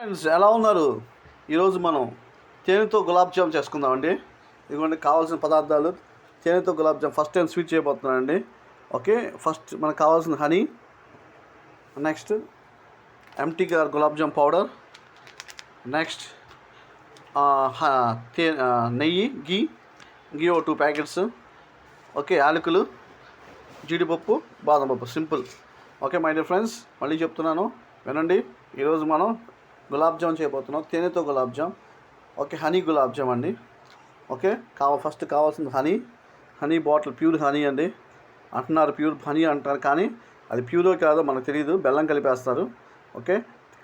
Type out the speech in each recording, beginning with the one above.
Friends ఎలా ఉన్నారు? ఈరోజు మనం తేనెతో గులాబ్ జామ్ చేసుకుందామండి. ఇదిగోండి కావాల్సిన పదార్థాలు. తేనెతో gulab jam first time sweet చేయబోతున్నానండి. ఓకే, ఫస్ట్ మనకు కావాల్సిన హనీ, నెక్స్ట్ ఎంటీగా గులాబ్ జామ్ పౌడర్, నెక్స్ట్ నెయ్యి గీ ఓ 2 ప్యాకెట్స్, ఓకే, యాలకులు, జీడిపప్పు, బాదం పప్పు, simple. Okay my dear friends, మళ్ళీ చెప్తున్నాను వినండి. ఈరోజు మనం గులాబ్ జామ్ చేయబోతున్నాం, తేనెతో గులాబ్ జామ్. ఓకే, హనీ గులాబ్ జామ్ అండి. ఓకే, ఫస్ట్ కావాల్సింది హనీ బాటిల్, ప్యూర్ హనీ అండి. అంటున్నారు ప్యూర్ హనీ అంటారు, కానీ అది ప్యూరో కాదో మనకు తెలియదు, బెల్లం కలిపేస్తారు. ఓకే,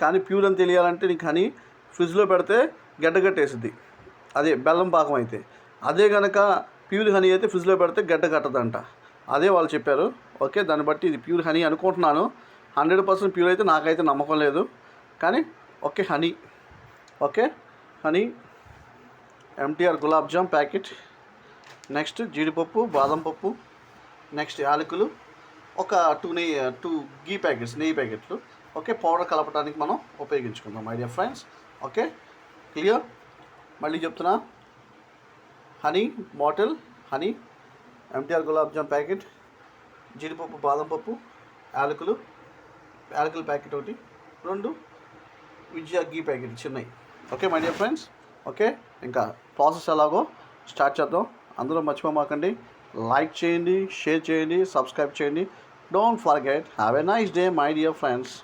కానీ ప్యూర్ అని తెలియాలంటే నీకు హనీ ఫ్రిడ్జ్లో పెడితే గడ్డగట్టేసిద్ది, అదే బెల్లం పాకం అయితే. అదే కనుక ప్యూర్ హనీ అయితే ఫ్రిడ్జ్లో పెడితే గడ్డ కట్టదంట, అదే వాళ్ళు చెప్పారు. ఓకే, దాన్ని బట్టి ఇది ప్యూర్ హనీ అనుకుంటున్నాను. 100% ప్యూర్ అయితే నాకైతే నమ్మకం లేదు, కానీ okay honey, MTR gulab jam packet, next జీడిపప్పు, బాదం పప్పు, నెక్స్ట్ యాలకులు, ఒక 2 గీ ప్యాకెట్స్, నెయ్యి ప్యాకెట్లు. ఓకే, పౌడర్ కలపడానికి మనం ఉపయోగించుకుందాం my dear friends. Okay, clear? మళ్ళీ చెప్తున్నా, honey bottle, honey, MTR gulab jam packet, జీడిపప్పు, బాదం పప్పు, యాలకుల ప్యాకెట్ ఒకటి, 2 విజయ గీ ప్యాకెట్ చిన్నవి. Okay my dear friends. Okay, ఇంకా ప్రాసెస్ ఎలాగో స్టార్ట్ చేద్దాం. అందరూ మర్చిపోమాకండి, లైక్ చేయండి, షేర్ చేయండి, సబ్స్క్రైబ్ చేయండి. Don't forget. Have a nice day my dear friends.